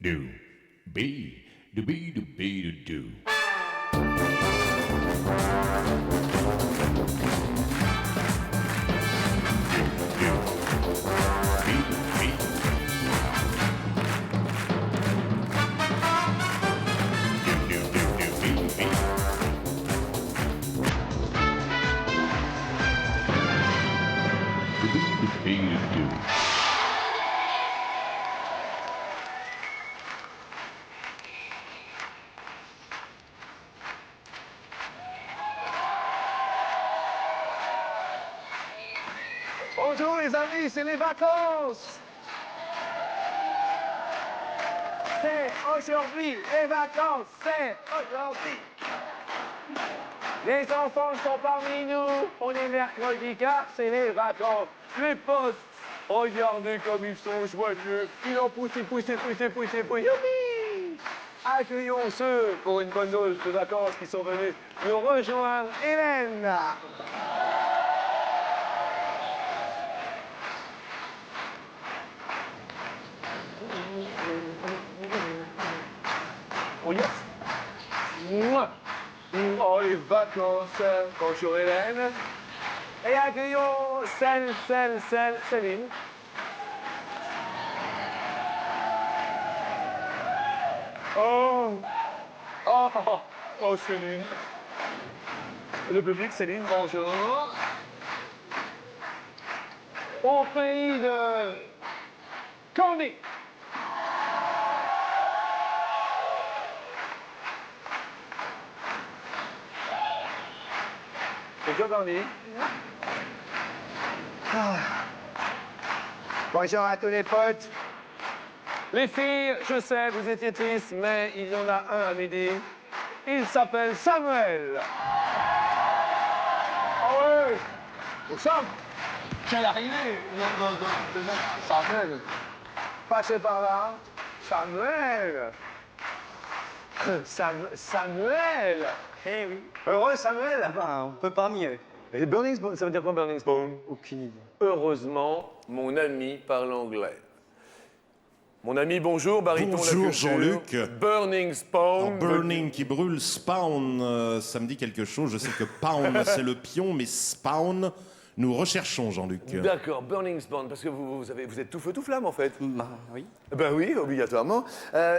do, be, do, be, do, be, do, do. Bonjour les amis, c'est les vacances. C'est aujourd'hui, les vacances, c'est aujourd'hui. Les enfants sont parmi nous, on est mercredi car c'est les vacances. Les potes, regardez comme ils sont joyeux. Ils ont poussé. Youpi! Accueillons ceux pour une bonne dose de vacances qui sont venus nous rejoindre. Hélène. Oh yes. Mouah. Oh les vacances. Bonjour Hélène. Et accueillons Céline. Oh Céline. Le public, Céline, bonjour. Au pays de Candy. Bonjour Candy. Bonjour à tous les potes. Les filles, je sais, vous étiez tristes, mais il y en a un à midi. Il s'appelle Samuel. Ah ouais. Sam, quelle arrivée de Samuel. Passez par là. Samuel. Samuel. Eh oui. Heureux Samuel. Ben, on peut pas mieux. Et Burning Spoon, ça veut dire quoi Burning Spoon? Aucune idée. Heureusement, mon ami parle anglais. Mon ami, bonjour, baryton Bonjour, la culture. Jean-Luc. Burning Spawn. Burning qui brûle, spawn, ça me dit quelque chose. Je sais que pound, c'est le pion, mais spawn, nous recherchons, Jean-Luc. D'accord, Burning Spawn, parce que vous êtes tout feu, tout flamme, en fait. Ben oui. Ben oui, obligatoirement.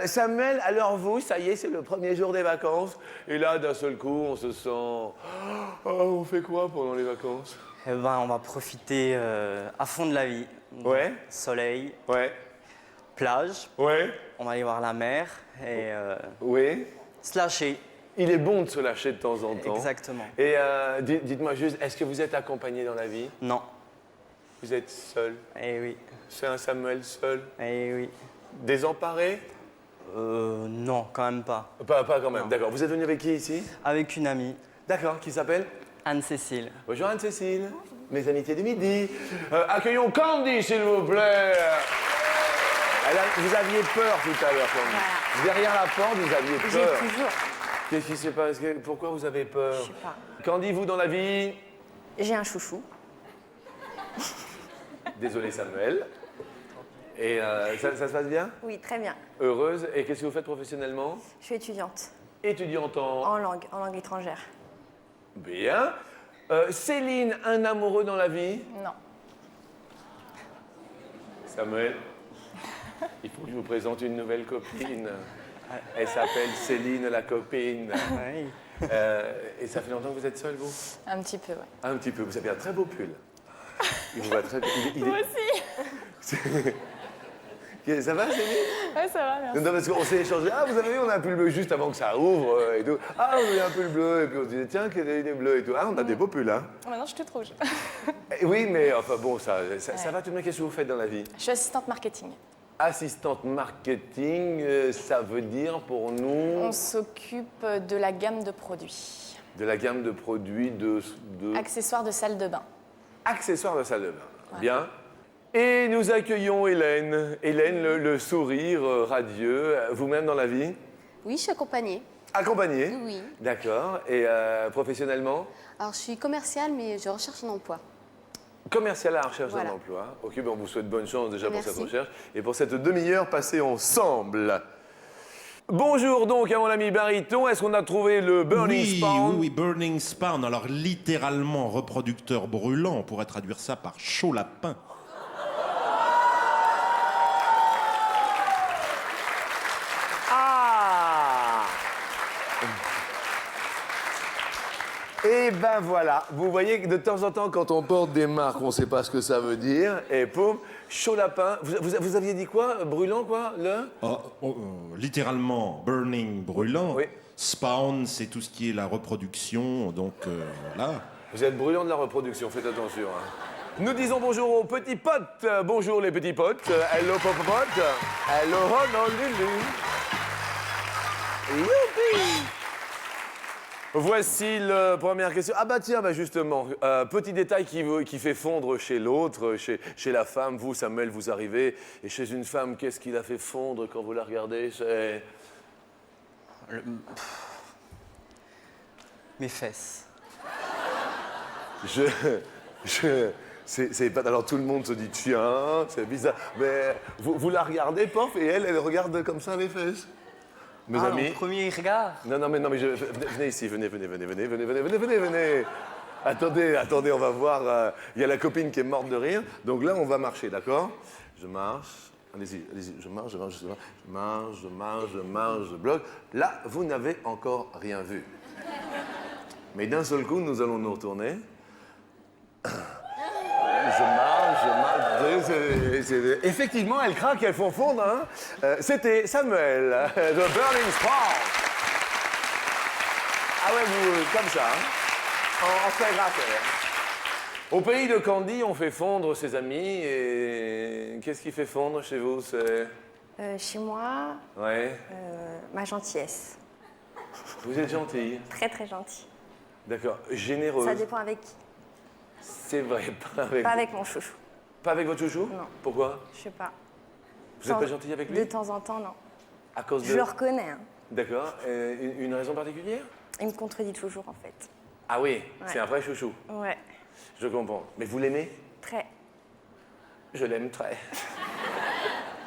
Samuel, alors vous, ça y est, c'est le premier jour des vacances. Et là, d'un seul coup, on se sent... Oh, on fait quoi pendant les vacances? Eh ben, on va profiter à fond de la vie. Ouais. Soleil, Ouais. plage, Ouais. on va aller voir la mer et Oui. se lâcher. Il est bon de se lâcher de temps en temps. Exactement. Et dites-moi juste, est-ce que vous êtes accompagné dans la vie? Non. Vous êtes seul? Eh oui. C'est un Samuel seul? Eh oui. Désemparé? Non, quand même pas. Pas quand même, Non. d'accord. Vous êtes venu avec qui ici? Avec une amie, D'accord, qui s'appelle? Anne-Cécile. Bonjour Anne-Cécile. Mes amitiés du midi. Accueillons Candy, s'il vous plaît. Vous aviez peur tout à l'heure, Candy. Voilà. Derrière la porte, vous aviez J'ai peur. toujours. Qu'est-ce qui s'est passé? Pourquoi vous avez peur? Je sais pas. Candy, vous dans la vie? J'ai un chouchou. Désolé Samuel. Et ça se passe bien? Oui, très bien. Heureuse. Et qu'est-ce que vous faites professionnellement? Je suis étudiante Étudiante en... en langue étrangère. Bien. Céline, un amoureux dans la vie? Non. Samuel, il faut que je vous présente une nouvelle copine. Elle s'appelle Céline la copine. Oui. Et ça fait longtemps que vous êtes seul, vous? Un petit peu, ouais. Un petit peu. Vous avez un très beau pull. Il vous va très bien. Moi aussi. Ça va, Céline? Ouais, ça va, merci. Non, parce qu'on s'est échangé. Ah, vous avez vu, on a un pull bleu juste avant que ça ouvre et tout. Ah, vous avez un pull bleu. Et puis on se disait, tiens, qu'il est bleu et tout. Ah, on a des beaux pulls, hein? Maintenant, je suis toute rouge. Oui, mais enfin bon, ça va tout de même. Qu'est-ce que vous faites dans la vie? Je suis assistante marketing. Assistante marketing, ça veut dire pour nous On s'occupe de la gamme de produits. de la gamme de produits de Accessoires de salle de bain. accessoires de salle de bain. Ouais. Bien. Et nous accueillons Hélène. Hélène, le sourire radieux. Vous-même dans la vie? Oui, je suis accompagnée. Accompagnée? Oui. D'accord. Et professionnellement? Alors, je suis commerciale, mais je recherche un emploi. Commercial à la recherche Voilà. d'un emploi. Ok, ben on vous souhaite bonne chance déjà pour Merci. cette recherche et pour cette demi-heure passée ensemble. Bonjour donc à mon ami Baryton. Est-ce qu'on a trouvé le Burning Oui, Spawn? oui, Burning Spawn. Alors, littéralement, reproducteur brûlant, on pourrait traduire ça par chaud lapin. Ah! Et ben voilà, vous voyez que de temps en temps, quand on porte des marques, on ne sait pas ce que ça veut dire. Et poum, chaud lapin. Vous aviez dit quoi? Brûlant, quoi? Littéralement, burning, brûlant. Oui. Spawn, c'est tout ce qui est la reproduction, donc voilà. Vous êtes brûlant de la reproduction, faites attention. Hein. Nous disons bonjour aux petits potes. Bonjour les petits potes. Hello popopote. Hello Honolulu. Youpi! Voici la première question. Ah bah tiens, bah justement, petit détail qui fait fondre chez l'autre, chez la femme. Vous, Samuel, vous arrivez, et chez une femme, qu'est-ce qui la fait fondre quand vous la regardez? C'est... Mes fesses. C'est pas... Alors tout le monde se dit, tiens, c'est bizarre. Mais vous la regardez, pof, et elle regarde comme ça les fesses. Mes amis. Le premier regard. Non, mais venez ici, venez. Attendez, on va voir. Il y a la copine qui est morte de rire. Donc là, on va marcher, d'accord? Je marche. Allez-y, je marche, je bloque. Là, vous n'avez encore rien vu. Mais d'un seul coup, nous allons nous retourner. Je marche. Effectivement, elles craquent, elles font fondre. Hein. C'était Samuel, de Burning Spawn. Ah ouais, vous, comme ça. Hein. En très gras. Au pays de Candy, on fait fondre ses amis. Et qu'est-ce qui fait fondre chez vous? C'est... Chez moi, Ouais. ma gentillesse. Vous êtes gentille. Très très gentille. D'accord. Généreuse. Ça dépend avec qui. C'est vrai, pas avec... Pas avec mon chouchou. Pas avec votre chouchou? Non. Pourquoi? Je sais pas. Vous n'êtes pas gentille avec lui? De temps en temps, non. À cause de... Je le reconnais. Hein. D'accord. Une raison particulière? Il me contredit toujours en fait. Ah oui, Ouais. c'est un vrai chouchou. Ouais. Je comprends. Mais vous l'aimez? Très. Je l'aime très.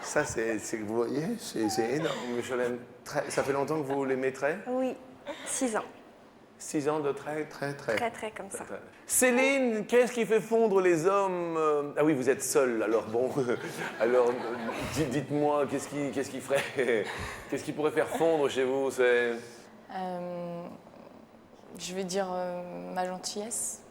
Ça, c'est vous voyez, c'est énorme. Je l'aime très. Ça fait longtemps que vous l'aimez très? Oui. 6 ans. 6 ans de très. Très très comme ça. Céline, qu'est-ce qui fait fondre les hommes? Ah oui, vous êtes seule, alors bon. Alors, dites-moi, qu'est-ce qui ferait... Qu'est-ce qui pourrait faire fondre chez vous? C'est... Je vais dire ma gentillesse.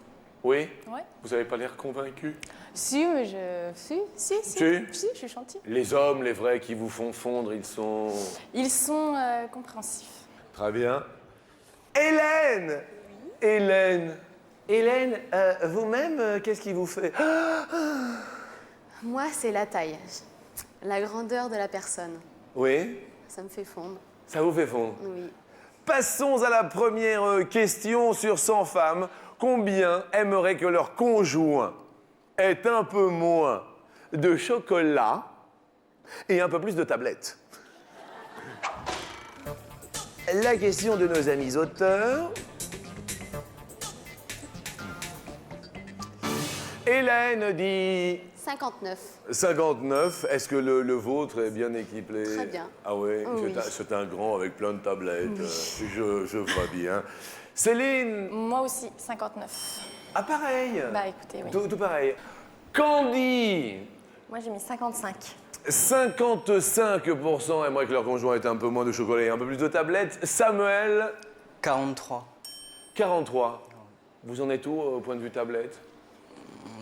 Oui? Ouais. Vous n'avez pas l'air convaincu? Si, mais je... Si, je suis gentille. Les hommes, les vrais qui vous font fondre, ils sont... Ils sont compréhensifs. Très bien. Hélène! Hélène, vous-même, qu'est-ce qui vous fait... Moi, c'est la taille, la grandeur de la personne. Oui? Ça me fait fondre, Ça vous fait fondre? oui. Passons à la première question sur 100 femmes. Combien aimeraient que leur conjoint ait un peu moins de chocolat et un peu plus de tablettes? La question de nos amis auteurs. Hélène dit 59. 59. Est-ce que le vôtre est bien équipé? Très bien. Ah oui, Oui. c'est un grand avec plein de tablettes. Je vois bien. Céline. Moi aussi, 59. Ah pareil. Bah écoutez, oui. Tout pareil. Candy. Moi j'ai mis 55. 55% aimeraient que leur conjoint ait un peu moins de chocolat et un peu plus de tablettes. Samuel. 43. 43. Vous en êtes où au point de vue tablette?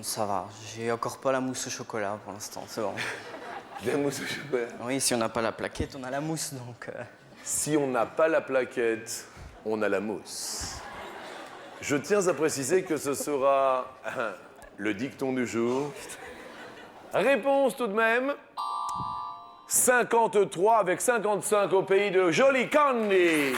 Ça va, j'ai encore pas la mousse au chocolat pour l'instant, c'est bon. La mousse au chocolat. Oui, si on n'a pas la plaquette, on a la mousse, donc... Si on n'a pas la plaquette, on a la mousse. Je tiens à préciser que ce sera le dicton du jour. Réponse tout de même. 53 avec 55 au pays de Jolly Candy.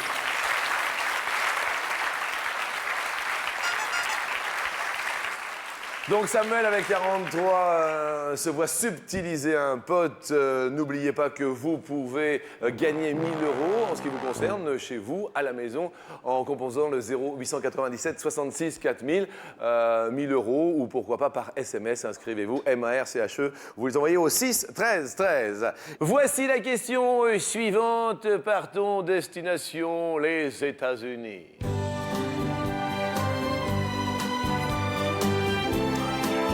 Donc Samuel avec 43 se voit subtiliser un pote. N'oubliez pas que vous pouvez gagner 1 000 € en ce qui vous concerne chez vous, à la maison, en composant le 0897 66 4000, 1 000 € ou pourquoi pas par SMS. Inscrivez-vous, MARCHE, vous les envoyez au 6 13 13. Voici la question suivante. Partons, destination les États-Unis.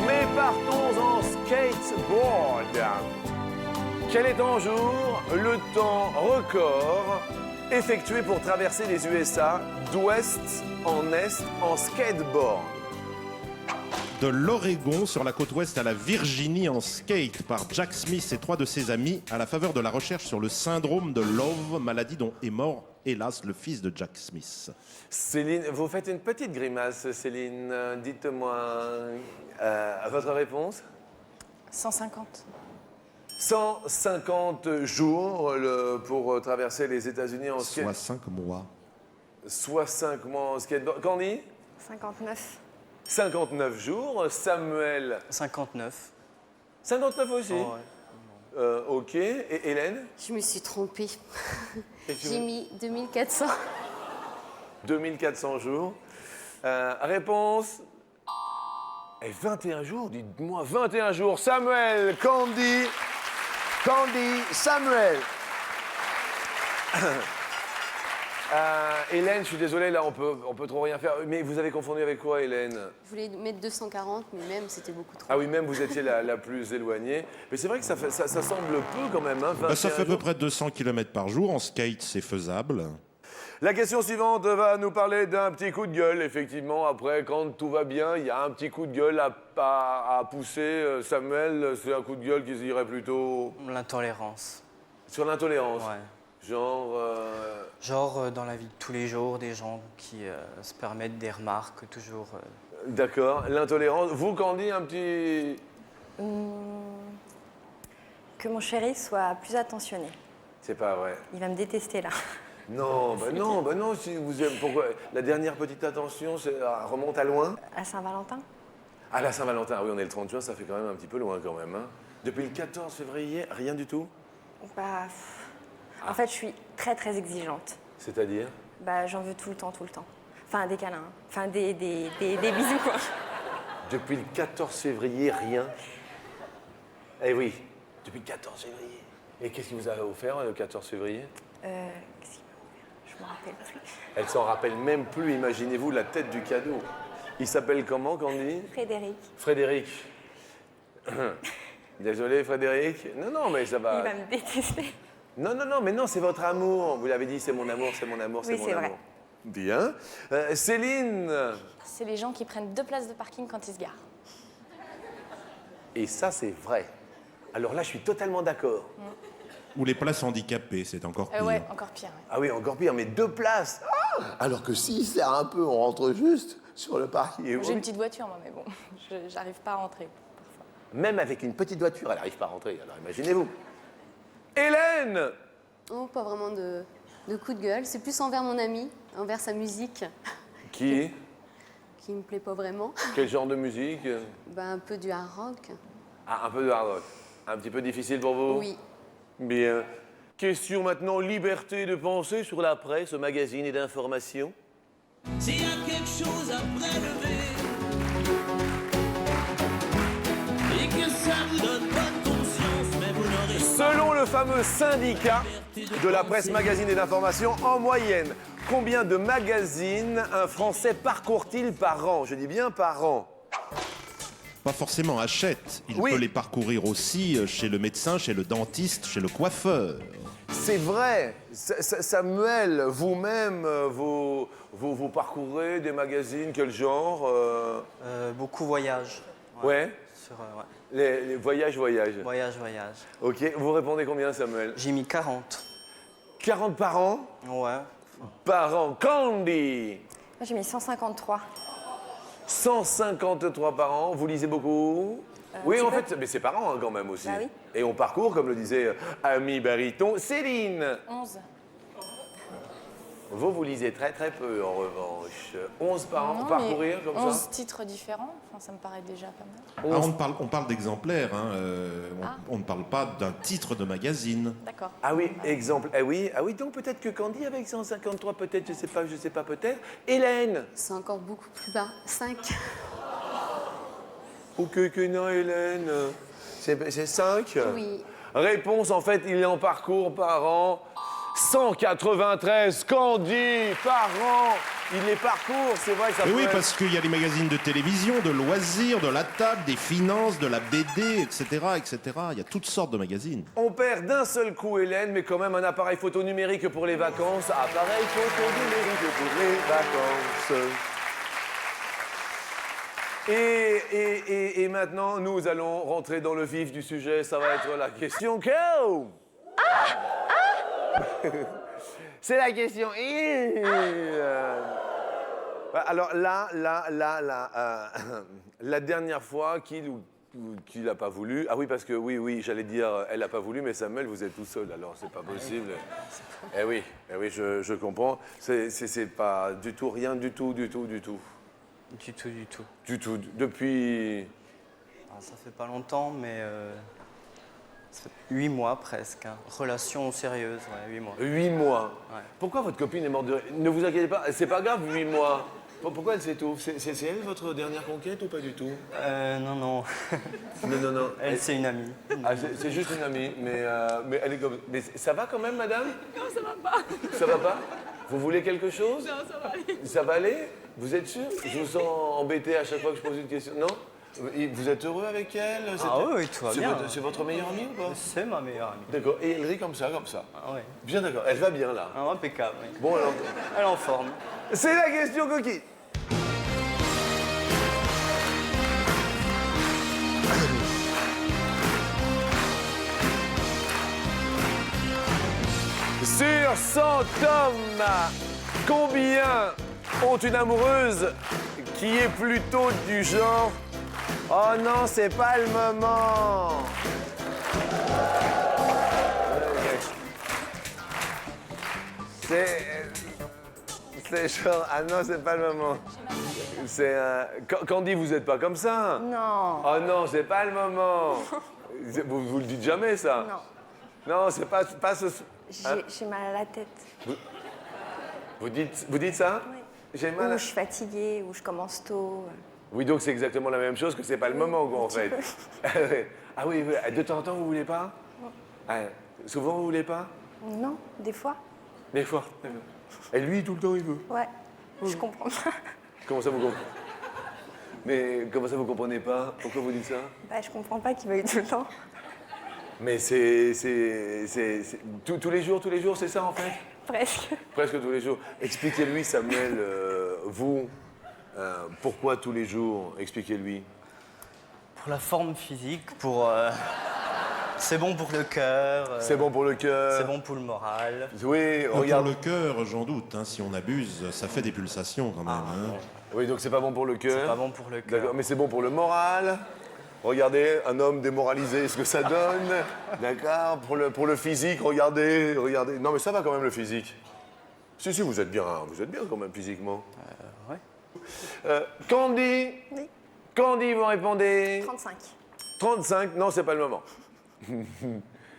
Mais partons en skateboard. Quel est en jour le temps record effectué pour traverser les USA d'ouest en est en skateboard? De l'Oregon sur la côte ouest à la Virginie en skate par Jack Smith et 3 de ses amis à la faveur de la recherche sur le syndrome de Love, maladie dont est mort, hélas, le fils de Jack Smith. Céline, vous faites une petite grimace, Céline. Dites-moi votre réponse. 150. 150 jours pour traverser les États-Unis en skate. Soit 5 mois. Soit 5 mois en skateboard. Candy? 59. 59 jours. Samuel? 59. 59 aussi? Oh, ouais. Ok. Et Hélène? Je me suis trompée. Et tu- J'ai mis 2400. 2400 jours. Réponse? Et 21 jours, dites-moi, 21 jours. Samuel, Candy, Samuel. Hélène, je suis désolé, là, on peut trop rien faire. Mais vous avez confondu avec quoi, Hélène? Je voulais mettre 240, mais même, c'était beaucoup trop. Ah oui, même vous étiez la plus éloignée. Mais c'est vrai que ça semble peu quand même, hein, 21 Ça fait à peu jours. près 200 km par jour. En skate, c'est faisable. La question suivante va nous parler d'un petit coup de gueule, effectivement. Après, quand tout va bien, il y a un petit coup de gueule à pousser. Samuel, c'est un coup de gueule qui se dirait plutôt L'intolérance. sur l'intolérance. Ouais. Genre, Dans la vie de tous les jours, des gens qui se permettent des remarques toujours. d'accord, l'intolérance. Vous, Candy, un petit... Que mon chéri soit plus attentionné. C'est pas vrai. Il va me détester là. Non, non, si vous aimez... Pourquoi? La dernière petite attention, remonte à loin? À Saint-Valentin? Ah, la Saint-Valentin, ah oui, on est le 30 juin, ça fait quand même un petit peu loin quand même. Hein. Depuis le 14 février, rien du tout? Bah, en fait, je suis très très exigeante. C'est-à-dire? Bah, j'en veux tout le temps. Enfin, des câlins. Hein. Enfin, des bisous, quoi. Depuis le 14 février, rien? Eh oui, depuis le 14 février. Et qu'est-ce qu'il vous a offert le 14 février? Qu'est-ce qu'il m'a offert? Je me rappelle plus. Elle s'en rappelle même plus, imaginez-vous la tête du cadeau. Il s'appelle comment, Candy? Frédéric. Frédéric. Désolé, Frédéric. Non, mais ça va. Il va me détester. Non, mais non, c'est votre amour. Vous l'avez dit, c'est mon amour, c'est mon amour, c'est Oui, mon c'est amour. vrai. Bien. Céline. C'est les gens qui prennent 2 places de parking quand ils se garent. Et ça, c'est vrai. Alors là, je suis totalement d'accord. Ou les places handicapées, c'est encore pire. Ouais, encore pire. Ouais. Ah oui, encore pire, mais 2 places. Ah, alors que s'il sert un peu, on rentre juste sur le parking. Et J'ai oui. une petite voiture, moi, mais bon, j'arrive pas à rentrer. Même avec une petite voiture, elle n'arrive pas à rentrer. Alors imaginez-vous. Hélène. Oh, pas vraiment de coup de gueule. C'est plus envers mon ami, envers sa musique, Qui? qui me plaît pas vraiment. Quel genre de musique? Ben, un peu du hard rock. Ah, un peu de hard rock. Un petit peu difficile pour vous? Oui. Bien. Question maintenant, liberté de penser sur la presse, magazine et d'information. S'il y a quelque chose à prélever et que ça vous donne pas de conscience, mais vous n'aurez Selon le fameux syndicat de la presse, magazine et d'information, en moyenne, combien de magazines un Français parcourt-il par an? Je dis bien par an. Pas forcément achète. Il Oui. peut les parcourir aussi chez le médecin, chez le dentiste, chez le coiffeur. C'est vrai. Samuel, vous-même, vous parcourez des magazines, quel genre? Beaucoup voyage. Ouais. Sur, Les voyages. voyage. Ok. Vous répondez combien, Samuel? J'ai mis 40. 40 par an? Ouais. Par an. Candy. Moi, j'ai mis 153. 153 par an. Vous lisez beaucoup? Oui, petit en peu. fait, mais c'est par an hein, quand même aussi. Bah oui. Et on parcourt, comme le disait Ami Bariton, Céline. 11. Vous lisez très très peu en revanche. 11 par Non, parcourir mais comme 11 ça titres différents, enfin, ça me paraît déjà pas mal. Ah, on parle d'exemplaires, hein, on ne parle pas d'un titre de magazine. D'accord. Ah oui, exemple. Ah oui, donc peut-être que Candy avec 153, peut-être, je sais pas, peut-être. Hélène. C'est encore beaucoup plus bas. 5. Ou que non, Hélène. C'est 5 Oui. Réponse, en fait, il est en parcours par an. 193 Candy par an. Il les parcourt, c'est vrai que ça Et peut oui, être- parce qu'il y a les magazines de télévision, de loisirs, de la table, des finances, de la BD, etc., etc. Il y a toutes sortes de magazines. On perd d'un seul coup Hélène, mais quand même un appareil photo numérique pour les vacances. Appareil photo numérique pour les vacances. Et maintenant, nous allons rentrer dans le vif du sujet. Ça va être la question Go. C'est la question. Alors là, la dernière fois qu'il n'a pas voulu. Ah oui, parce que oui, j'allais dire, elle n'a pas voulu, mais Samuel, vous êtes tout seul, alors c'est pas possible. Eh oui, je comprends. C'est pas du tout, rien du tout. Du tout. Du tout. Depuis. Alors, ça fait pas longtemps, mais ça fait 8 mois presque. Hein. Relation sérieuse, ouais, 8 mois. 8 mois. Ouais. Pourquoi votre copine est morte de rire? Ne vous inquiétez pas, c'est pas grave, 8 mois. Pourquoi elle s'étouffe? C'est elle votre dernière conquête ou pas du tout? Non. Non. Elle, c'est une amie. Ah, c'est juste une amie, mais elle est comme. Mais ça va quand même, madame? Non, ça va pas. Ça va pas? Vous voulez quelque chose? Non, ça va aller. Ça va aller? Vous êtes sûr? Je vous sens embêté à chaque fois que je pose une question. Non? Vous êtes heureux avec elle? Ah oui, tout va bien. C'est votre meilleure amie ou pas? C'est ma meilleure amie. D'accord. Et elle rit comme ça. Ah ouais. Bien d'accord. Elle va bien là. Ah, impeccable, oui. Bon alors. Elle est en forme. C'est la question coquille. Sur 100 hommes, combien ont une amoureuse qui est plutôt du genre « Oh non, c'est pas le moment ». C'est genre « Ah non, c'est pas le moment ». C'est Candy, vous êtes pas comme ça. Non. Oh non, c'est pas le moment. Vous le dites jamais ça. Non. Non, c'est pas ce. J'ai mal à la tête. Vous dites ça? Oui. J'ai mal Ou à... je suis fatiguée, ou je commence tôt. Oui, donc c'est exactement la même chose que c'est pas le moment, quoi, en petit fait. Ah oui, de temps en temps, vous voulez pas? Ah, souvent, vous voulez pas? Non, des fois. Des fois. Et lui, tout le temps, il veut. Ouais. Je comprends pas. Comment ça, vous comprenez? Mais comment ça, vous comprenez pas? Pourquoi vous dites ça? Bah, je comprends pas qu'il veuille tout le temps. Mais c'est tous les jours, c'est ça, en fait? Presque. Presque tous les jours. Expliquez-lui, Samuel, vous, pourquoi tous les jours? Expliquez-lui. Pour la forme physique, pour... c'est bon pour le cœur. C'est bon pour le cœur. C'est bon pour le moral. Oui, Pour regarde. le cœur, j'en doute, hein, si on abuse, ça fait des pulsations quand même. hein. Oui, donc c'est pas bon pour le cœur. C'est pas bon pour le cœur. D'accord, mais c'est bon pour le moral. Regardez, un homme démoralisé, ce que ça donne. D'accord. Pour le physique, regardez. Non, mais ça va quand même le physique. Si, vous êtes bien quand même physiquement. Ouais. Candy. Oui. Candy, vous répondez. 35. 35, non, c'est pas le moment.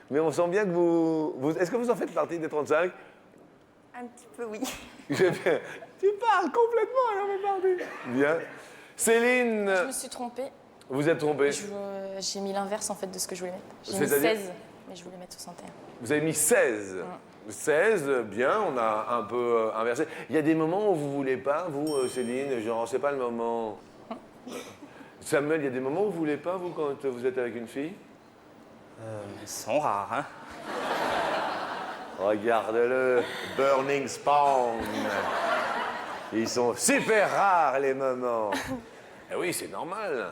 Mais on sent bien que vous est-ce que vous en faites partie des 35? Un petit peu, oui. Tu parles complètement à la même partie. Bien. Céline, Je me suis trompée. vous êtes trompée. J'ai mis l'inverse en fait de ce que je voulais mettre. J'ai mis C'est-à-dire 16, mais je voulais mettre 61. Vous avez mis 16. 16, bien, on a un peu inversé. Il y a des moments où vous voulez pas, vous, Céline, genre, c'est pas le moment. Samuel, il y a des moments où vous voulez pas, vous, quand vous êtes avec une fille? Ils sont rares, hein. Regarde-le, Burning Spawn. Ils sont super rares, les moments. Eh oui, c'est normal.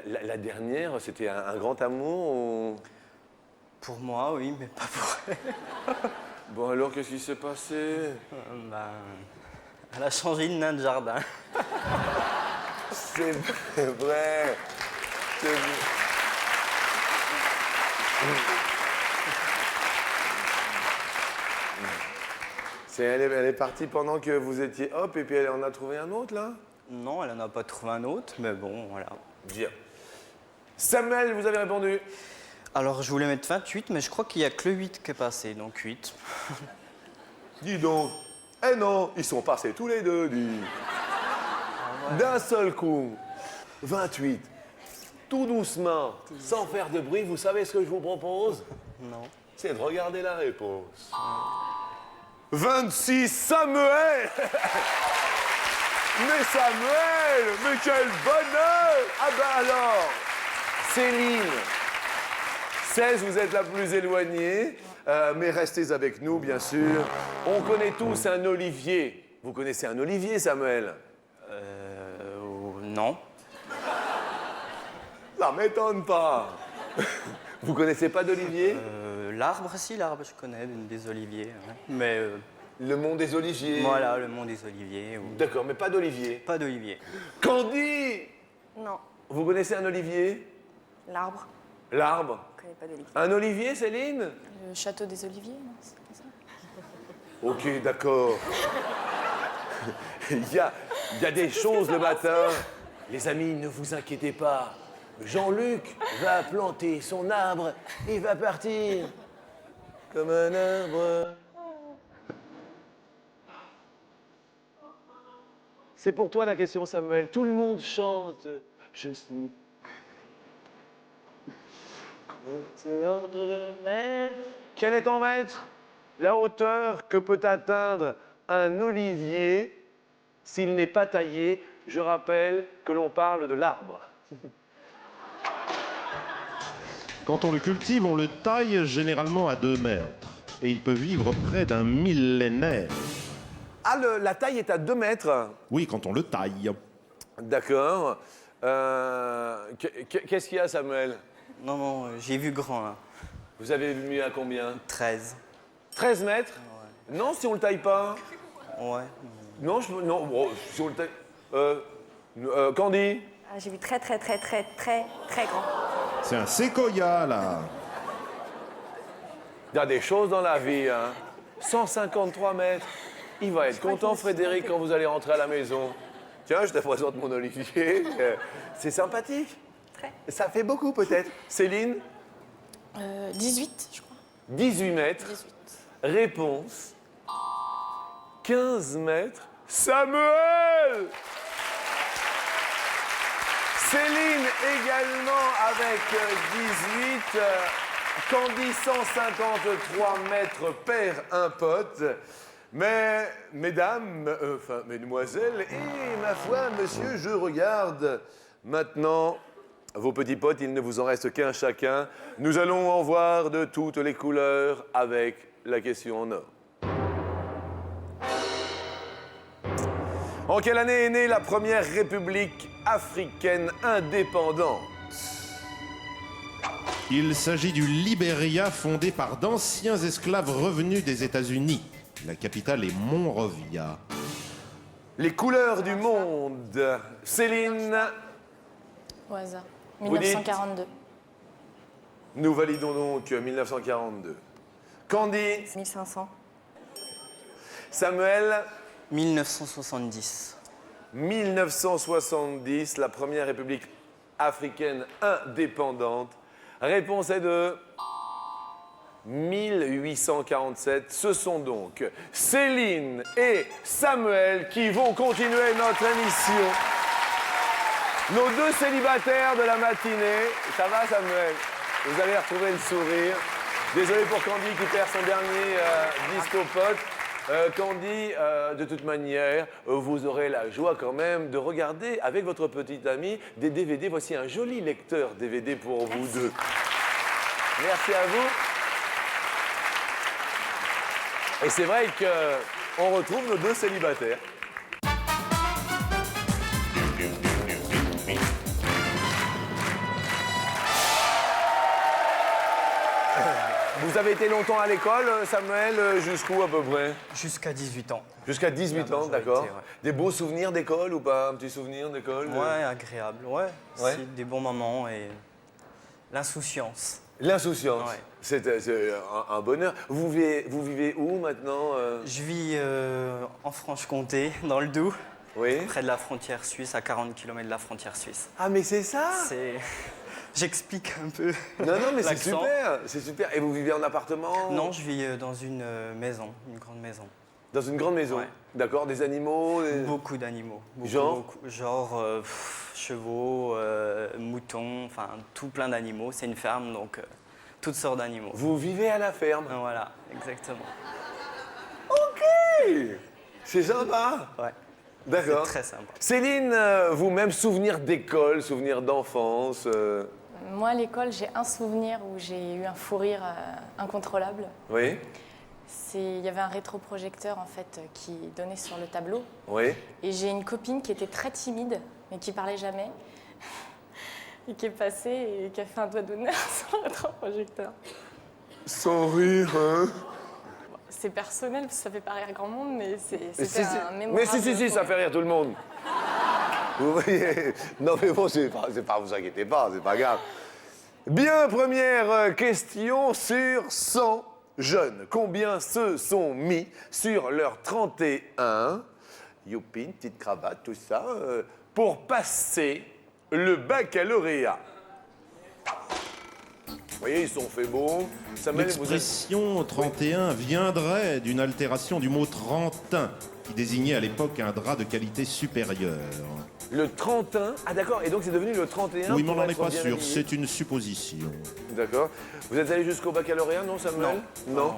La dernière, c'était un grand amour ou... Pour moi, oui, mais pas pour elle. Bon, alors, qu'est-ce qui s'est passé? Ben, elle a changé de nain de jardin. C'est vrai. C'est vrai. Elle est partie pendant que vous étiez hop, et puis elle en a trouvé un autre, là? Non, elle n'en a pas trouvé un autre, mais bon, voilà. Bien. Samuel, vous avez répondu. Alors, je voulais mettre 28, mais je crois qu'il n'y a que le 8 qui est passé, donc 8. Dis donc. Eh non, ils sont passés tous les deux, dis. D'un seul coup. 28. Tout doucement, sans faire de bruit, vous savez ce que je vous propose? Non. C'est de regarder la réponse. 26, Samuel. Mais Samuel, mais quel bonheur! Ah ben alors, Céline, 16, vous êtes la plus éloignée, mais restez avec nous, bien sûr. On connaît tous un olivier. Vous connaissez un olivier, Samuel? Non. Ça m'étonne pas. Vous connaissez pas d'olivier? L'arbre, si, l'arbre, je connais, des oliviers. Ouais. Mais Le mont des oliviers. voilà, le mont des oliviers. Ou... D'accord, mais pas d'olivier. Pas d'olivier. Candy, Non. vous connaissez un olivier? L'arbre. L'arbre. Je connais pas d'olivier. Un olivier, Céline? Le château des Oliviers, non? C'est pas ça? Ok, d'accord. Il y a des choses le matin. Les amis, ne vous inquiétez pas. Jean-Luc va planter son arbre et va partir comme un arbre. C'est pour toi la question, Samuel. Tout le monde chante. Je suis. Quel est ton maître? La hauteur que peut atteindre un olivier s'il n'est pas taillé. Je rappelle que l'on parle de l'arbre. Quand on le cultive, on le taille généralement à 2 mètres. Et il peut vivre près d'un millénaire. Ah, la taille est à 2 mètres. Oui, quand on le taille. D'accord. Qu'est-ce qu'il y a, Samuel? Non, non, j'ai vu grand, là. Vous avez mis à combien? 13. 13 mètres? Non, si on le taille pas. Ouais. Non, non, bon, si on le taille. Candy? Ah, j'ai vu très grand. C'est un séquoia, là. Il y a des choses dans la vie, hein. 153 mètres. Il va être content, Frédéric, quand vous allez rentrer à la maison. Tiens, je te présente mon olivier. C'est sympathique. Très. Ça fait beaucoup, peut-être. Céline? 18, je crois. 18 mètres. 18. Réponse. 15 mètres. Samuel! Céline également avec 18. Candy 153 mètres perd un pote. Mais, mesdames, enfin, mesdemoiselles, et ma foi, monsieur, je regarde maintenant vos petits potes, il ne vous en reste qu'un chacun. Nous allons en voir de toutes les couleurs avec la question en or. En quelle année est née la première république africaine indépendante? Il s'agit du Libéria, fondé par d'anciens esclaves revenus des États-Unis. La capitale est Monrovia. Les couleurs du monde. Céline, Au hasard. Vous dites 1942. nous validons donc 1942. Candy, 1500. Samuel, 1970. 1970, la première république africaine indépendante. Réponse est de 1847. Ce sont donc Céline et Samuel qui vont continuer notre émission. Nos deux célibataires de la matinée. Ça va, Samuel? Vous allez retrouver le sourire. Désolé pour Candy qui perd son dernier disco-pote. Candy, de toute manière, vous aurez la joie quand même de regarder avec votre petite amie des DVD. Voici un joli lecteur DVD pour vous deux. Merci à vous. Et c'est vrai qu'on retrouve nos deux célibataires. Vous avez été longtemps à l'école, Samuel, jusqu'où à peu près? Jusqu'à 18 ans. Jusqu'à 18 La ans, majorité, d'accord. ouais. Des beaux souvenirs d'école ou pas? Un petit souvenir d'école? Ouais, agréable, ouais. Ouais. C'est des bons moments et l'insouciance. L'insouciance. Ouais. C'est un bonheur. Vous vivez où maintenant Je vis en Franche-Comté, dans le Doubs, Oui. près de la frontière suisse, à 40 km de la frontière suisse. Ah, mais c'est ça C'est... J'explique un peu. Non, mais c'est l'accent. super, c'est super. Et vous vivez en appartement? Non, je vis dans une maison, une grande maison. Dans une grande maison? Ouais. D'accord, des animaux Beaucoup d'animaux. Genre Genre chevaux, moutons, enfin tout plein d'animaux. C'est une ferme, donc toutes sortes d'animaux. Vous vivez à la ferme? Voilà, exactement. Ok. C'est sympa. Ouais, D'accord. très sympa. Céline, vous-même, souvenir d'école, souvenir d'enfance Moi, à l'école, j'ai un souvenir où j'ai eu un fou rire incontrôlable. Oui, Il y avait un rétroprojecteur en fait qui donnait sur le tableau. oui. Et j'ai une copine qui était très timide, mais qui parlait jamais. Et qui est passée et qui a fait un doigt d'honneur sur le rétroprojecteur. Sans rire, hein? C'est personnel, parce que ça fait pas rire grand monde, mais c'était Si, un mémorable. mais si, ça fait rire tout le monde. Vous voyez? Non, mais bon, c'est pas, vous inquiétez pas, c'est pas grave. Bien, première question sur 100 jeunes. Combien se sont mis sur leur 31, youpi, une petite cravate, tout ça, pour passer le baccalauréat? Vous voyez, ils sont fait beaux. Samuel, vous êtes... L'expression 31 viendrait d'une altération du mot trentin, qui désignait à l'époque un drap de qualité supérieure. Le 31, ah d'accord, et donc c'est devenu le 31 Oui, mais on pour n'en est être pas bien sûr, habillé. c'est une supposition. D'accord. Vous êtes allé jusqu'au baccalauréat, non, Samuel? Non.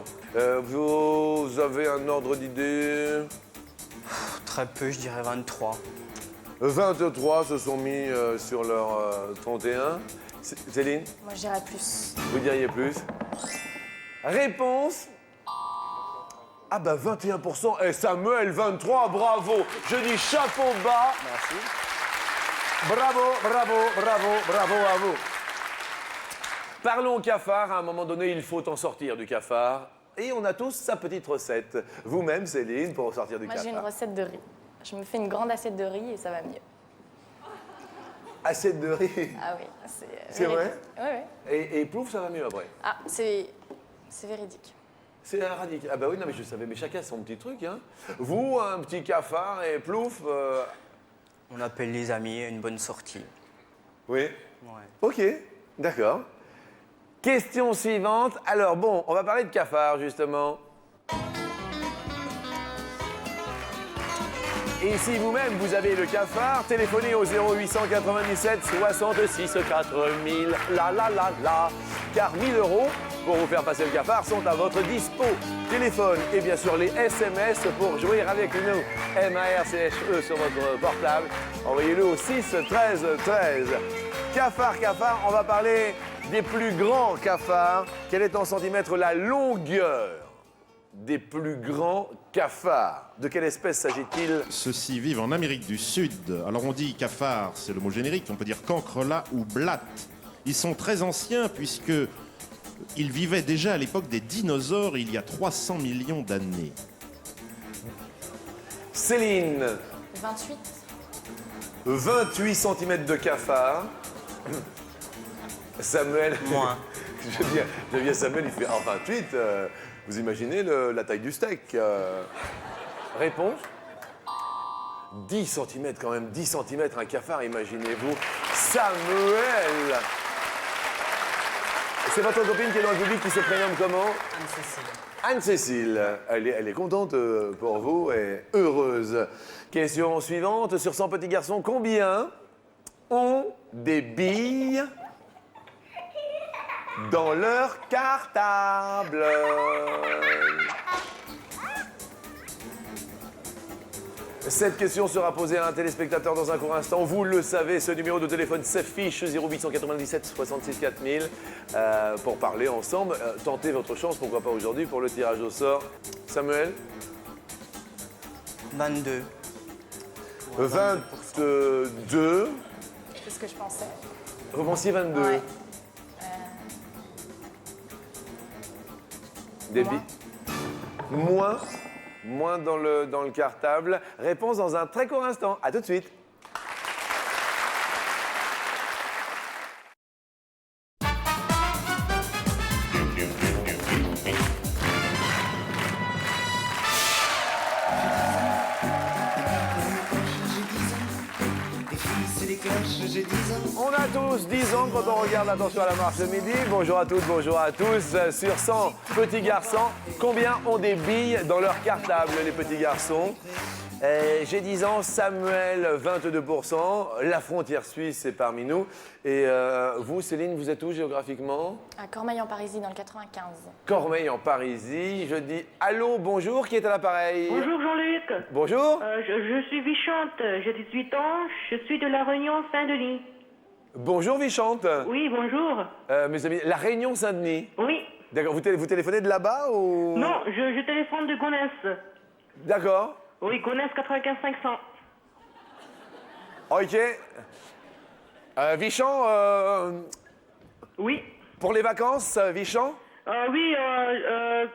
Vous avez un ordre d'idée? Très peu, je dirais 23. 23 se sont mis sur leur 31. Céline, Moi, je dirais plus. vous diriez plus? Réponse? Ah bah 21%. Et Samuel, 23, bravo. Je dis chapeau bas. Merci. Bravo à vous. Parlons cafard. À un moment donné, il faut en sortir du cafard. Et on a tous sa petite recette. Vous-même, Céline, pour en sortir du Moi, cafard. j'ai une recette de riz. Je me fais une grande assiette de riz et ça va mieux. Assiette de riz. Ah oui, C'est vrai? Oui, oui. Et plouf, ça va mieux après. Ah, c'est véridique. C'est radical. Ah bah oui, non mais je savais, mais chacun son petit truc. Hein. Vous, un petit cafard et plouf. On appelle les amis à une bonne sortie. Oui. Ouais. Ok, d'accord. Question suivante. Alors bon, on va parler de cafard justement. Et si vous-même vous avez le cafard, téléphonez au 0897 66 4000. La. Car 1000 € pour vous faire passer le cafard sont à votre dispo. Téléphone et bien sûr les SMS pour jouer avec nous. MARCHE sur votre portable. Envoyez-le au 6 13 13. Cafard, on va parler des plus grands cafards. Quelle est en centimètres la longueur des plus grands cafards? De quelle espèce s'agit-il? Ceux-ci vivent en Amérique du Sud. Alors on dit cafard, c'est le mot générique, on peut dire cancrelat ou blatte. Ils sont très anciens puisque ils vivaient déjà à l'époque des dinosaures il y a 300 millions d'années. Céline, 28. 28 cm de cafard. Samuel, Moins. je veux dire, Samuel, il fait 28. Vous imaginez la taille du steak Réponse? 10 cm quand même, 10 cm un cafard, imaginez-vous. Samuel! C'est votre copine qui est dans le public qui se prénomme comment? Anne-Cécile. Anne-Cécile, elle est contente pour vous et heureuse. Question suivante, sur 100 petits garçons, combien ont des billes dans leur cartable? Cette question sera posée à un téléspectateur dans un court instant. Vous le savez, ce numéro de téléphone s'affiche 0897 66 4000 pour parler ensemble. Tentez votre chance, pourquoi pas aujourd'hui, pour le tirage au sort. Samuel? 22. 22. C'est ce que je pensais. Vous pensiez 22? Ouais. Des Moins. billes? Moins dans le cartable. Réponse dans un très court instant. À tout de suite. j'ai 10 ans. On a tous 10 ans quand on regarde Attention à la marche le midi. Bonjour à toutes, bonjour à tous. Sur 100 petits garçons, combien ont des billes dans leur cartable, les petits garçons? J'ai 10 ans, Samuel, 22%. La frontière suisse est parmi nous. Et vous, Céline, vous êtes où géographiquement? À Cormeilles en Parisis, dans le 95. Cormeilles en Parisis. Je dis allô, bonjour, qui est à l'appareil? Bonjour Jean-Luc. Bonjour. Je suis Vichante, j'ai 18 ans, je suis de La Réunion Saint-Denis. Bonjour, Vichante. Oui, bonjour. Mes amis, La Réunion Saint-Denis. Oui. D'accord, vous téléphonez de là-bas ou? Non, je téléphone de Gonesse. D'accord. Oui, Gonesse 95 500. Ok. Vichant, Oui. pour les vacances, Vichant? Oui,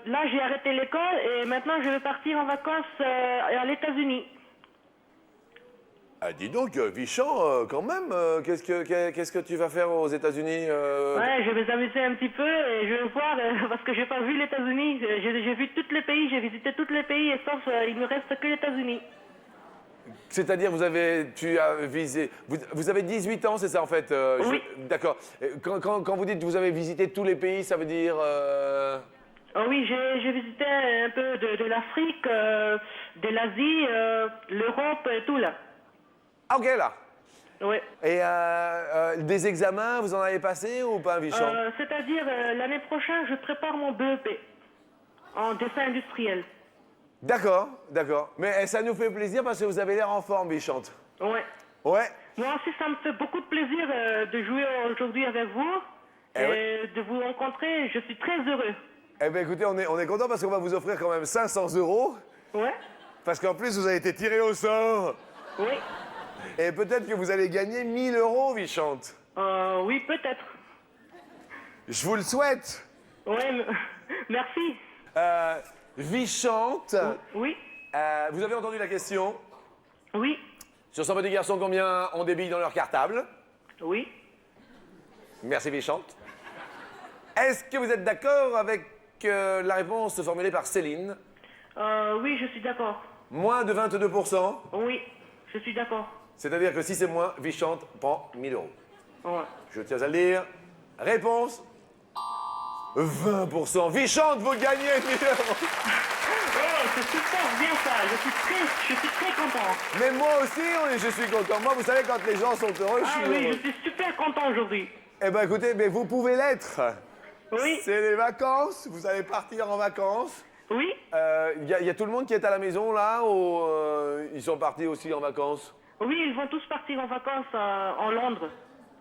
là j'ai arrêté l'école et maintenant je vais partir en vacances à l'États-Unis. Ah, dis donc, Vichant, quand même, qu'est-ce que tu vas faire aux États-Unis Ouais, je vais m'amuser un petit peu et je vais voir, parce que j'ai pas vu les États-Unis. J'ai vu tous les pays, j'ai visité tous les pays, et sauf il me reste que les États-Unis. C'est-à-dire, vous avez 18 ans, c'est ça en fait Oui. D'accord. Quand vous dites que vous avez visité tous les pays, ça veut dire... Oui, j'ai visité un peu de l'Afrique, de l'Asie, l'Europe et tout là. Ah, ok, là. Oui. Et des examens, vous en avez passé ou pas, Vichant? C'est-à-dire, l'année prochaine, je prépare mon BEP en dessin industriel. D'accord, d'accord. Mais ça nous fait plaisir parce que vous avez l'air en forme, Vichante. Ouais. Ouais. Moi aussi, ça me fait beaucoup de plaisir de jouer aujourd'hui avec vous et de vous rencontrer. Je suis très heureux. Eh bien, écoutez, on est content parce qu'on va vous offrir quand même 500 €. Ouais. Parce qu'en plus, vous avez été tiré au sort. Oui. Et peut-être que vous allez gagner 1000 €, Vichante. Oui, peut-être. Je vous le souhaite. Ouais, merci. Vichante. Oui. Vous avez entendu la question? Oui. Sur 100 petits garçons, combien ont des billes dans leur cartable? Oui. Merci, Vichante. Est-ce que vous êtes d'accord avec la réponse formulée par Céline? Oui, je suis d'accord. Moins de 22%. Oui, je suis d'accord. C'est-à-dire que si c'est moins, Vichante prend 1000 €. Ouais. Je tiens à le dire. Réponse 20%. Vichante, vous gagnez 1000 €. C'est super bien ça. Je suis très content. Mais moi aussi, je suis content. Moi, vous savez, quand les gens sont heureux, je suis oui, heureux. je suis super content aujourd'hui. Eh bien, écoutez, mais vous pouvez l'être. Oui. C'est les vacances. Vous allez partir en vacances. Oui. Il y a tout le monde qui est à la maison, là, ou ils sont partis aussi en vacances? Oui, ils vont tous partir en vacances en Londres.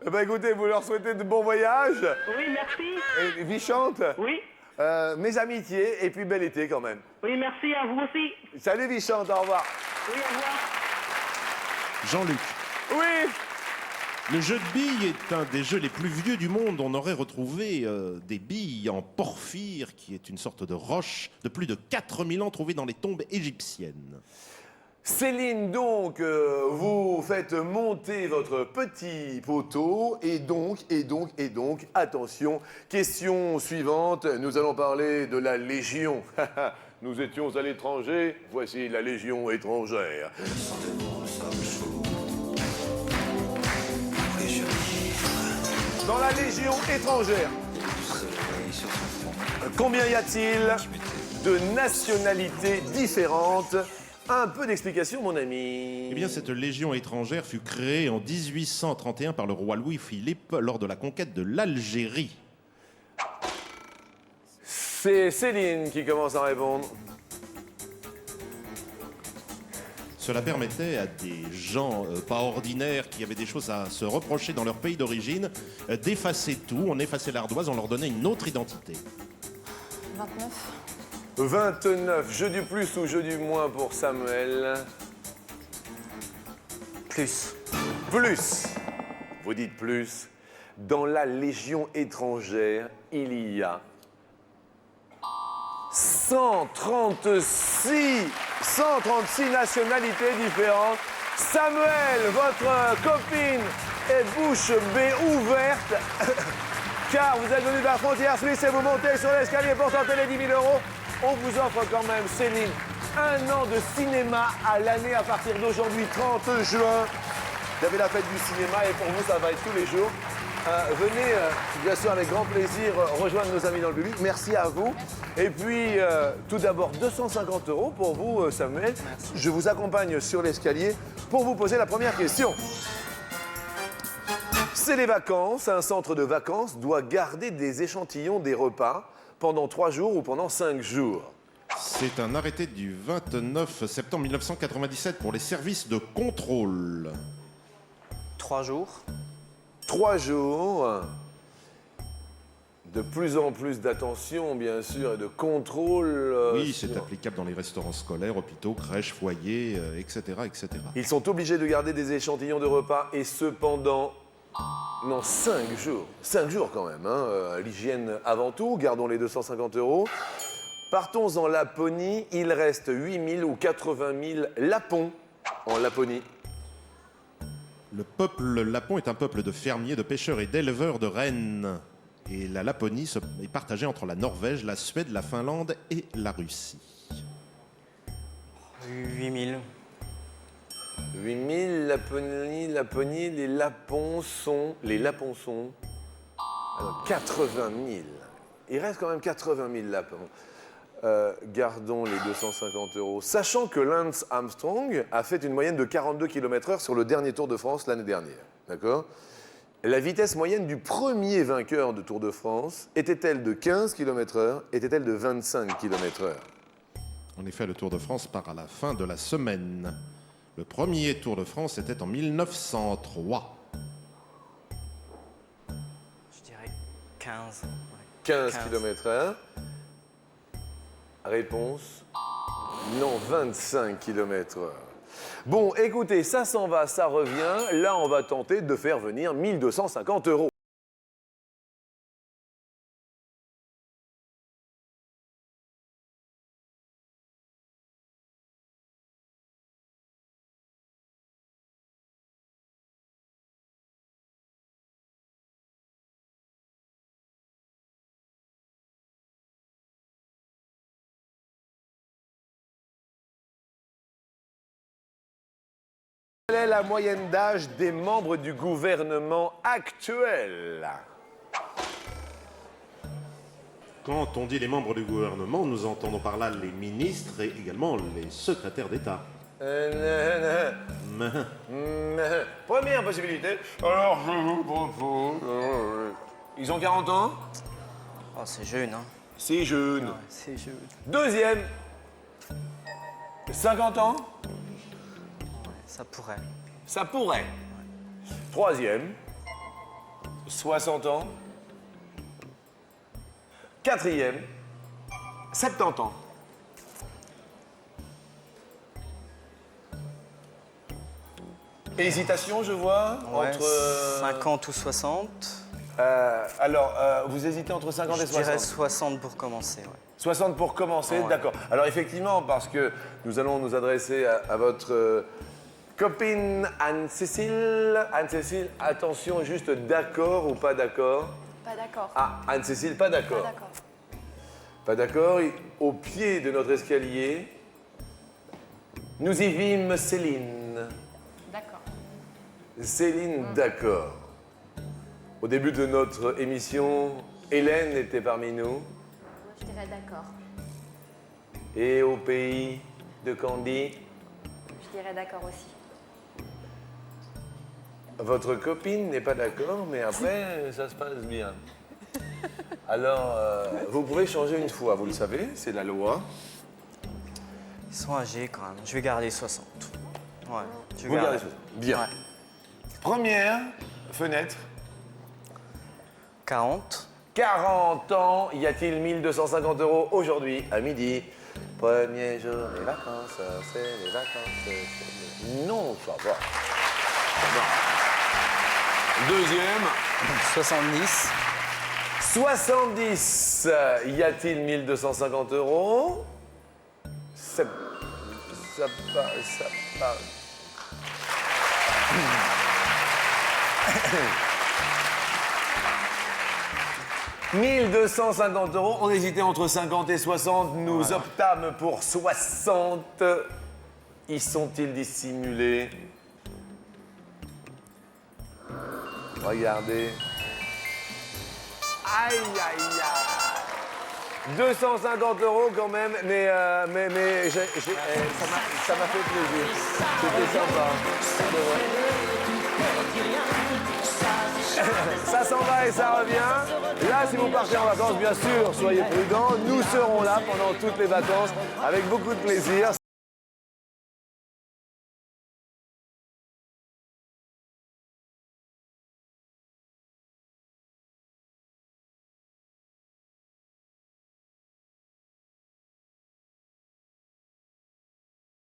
Eh bien, écoutez, vous leur souhaitez de bons voyages. Oui, merci. Et Vichante. Oui. Mes amitiés et puis bel été quand même. Oui, merci à vous aussi. Salut Vichante, au revoir. Oui, au revoir. Jean-Luc, Oui. le jeu de billes est un des jeux les plus vieux du monde. On aurait retrouvé des billes en porphyre, qui est une sorte de roche de plus de 4000 ans trouvée dans les tombes égyptiennes. Céline, donc, vous faites monter votre petit poteau et donc, attention, question suivante, nous allons parler de la Légion. Nous étions à l'étranger, voici la Légion étrangère. Dans la Légion étrangère, combien y a-t-il de nationalités différentes? Un peu d'explication, mon ami. Eh bien, cette légion étrangère fut créée en 1831 par le roi Louis-Philippe lors de la conquête de l'Algérie. C'est Céline qui commence à répondre. Cela permettait à des gens pas ordinaires qui avaient des choses à se reprocher dans leur pays d'origine d'effacer tout. On effaçait l'ardoise, on leur donnait une autre identité. 29. 29. Jeu du plus ou jeu du moins pour Samuel? Plus. Plus. Vous dites plus. Dans la Légion étrangère, il y a 136 nationalités différentes. Samuel, votre copine est bouche bée ouverte, car vous êtes venu de la frontière suisse et vous montez sur l'escalier pour tenter les 10 000 €. On vous offre quand même, Céline, 1 an de cinéma à l'année à partir d'aujourd'hui, 30 juin. Vous avez la fête du cinéma et pour vous, ça va être tous les jours. Venez, bien sûr, avec grand plaisir, rejoindre nos amis dans le public. Merci à vous. Et puis, tout d'abord, 250 € pour vous, Samuel. Merci. Je vous accompagne sur l'escalier pour vous poser la première question. C'est les vacances. Un centre de vacances doit garder des échantillons des repas pendant 3 jours ou pendant 5 jours. C'est un arrêté du 29 septembre 1997 pour les services de contrôle. 3 jours. 3 jours. De plus en plus d'attention, bien sûr, et de contrôle. Oui, c'est applicable dans les restaurants scolaires, hôpitaux, crèches, foyers, etc., etc. Ils sont obligés de garder des échantillons de repas et cependant, non, 5 jours. 5 jours quand même, hein. L'hygiène avant tout, gardons les 250 €. Partons en Laponie, il reste 8000 ou 80 000 lapons en Laponie. Le peuple lapon est un peuple de fermiers, de pêcheurs et d'éleveurs de rennes. Et la Laponie est partagée entre la Norvège, la Suède, la Finlande et la Russie. 8000. 8000, Laponie, les lapons sont... Alors, 80 000. Il reste quand même 80 000 lapons. Gardons les 250 €. Sachant que Lance Armstrong a fait une moyenne de 42 km/h sur le dernier Tour de France l'année dernière. D'accord ? La vitesse moyenne du premier vainqueur de Tour de France était-elle de 15 km/h? Était-elle de 25 km/h? En effet, le Tour de France part à la fin de la semaine. Le premier Tour de France était en 1903. Je dirais 15. Ouais. 15 km/h. Réponse non, 25 km/h. Bon, écoutez, ça s'en va, ça revient. Là, on va tenter de faire venir 1250 €. Quelle est la moyenne d'âge des membres du gouvernement actuel? Quand on dit les membres du gouvernement, nous entendons par là les ministres et également les secrétaires d'État. Première possibilité. Alors, je vous propose... Ils ont 40 ans? Oh, c'est jeune, hein. C'est jeune. Ouais, c'est jeune. Deuxième. 50 ans? Ça pourrait. Ça pourrait. Troisième. 60 ans. Quatrième. 70 ans. Hésitation, je vois, Ouais, entre... 50 ou 60. Vous hésitez entre 50 et Je 60? dirais 60 pour commencer, ouais. 60 pour commencer, Ouais. d'accord. Alors effectivement, parce que nous allons nous adresser à votre copine Anne-Cécile. Anne-Cécile, attention, juste d'accord ou pas d'accord? Pas d'accord. Ah, Anne-Cécile, pas Pas d'accord. d'accord. Pas d'accord. Au pied de notre escalier, nous y vîmes Céline. D'accord. Céline, d'accord. Au début de notre émission, Hélène était parmi nous. Je dirais d'accord. Et au pays de Candy, Je dirais d'accord aussi. votre copine n'est pas d'accord, mais après, ça se passe bien. Alors, vous pouvez changer une fois, vous le savez, c'est la loi. Ils sont âgés quand même. Je vais garder 60. Ouais. Je vais Vous gardez ça. Bien. Ouais. Première fenêtre. 40. 40 ans, y a-t-il 1250 € aujourd'hui à midi? Premier jour des vacances, c'est les vacances. Non, ça va. Non. Deuxième. 70. 70. Y a-t-il 1250 €? Ça part. 1250 €. On hésitait entre 50 et 60. Nous optâmes pour 60. Y sont-ils dissimulés? Regardez. Aïe, aïe, aïe. 250 € quand même, mais ça m'a fait plaisir. C'était sympa. Ça s'en va et ça revient. Là, si vous partez en vacances, bien sûr, soyez prudents. Nous serons là pendant toutes les vacances avec beaucoup de plaisir.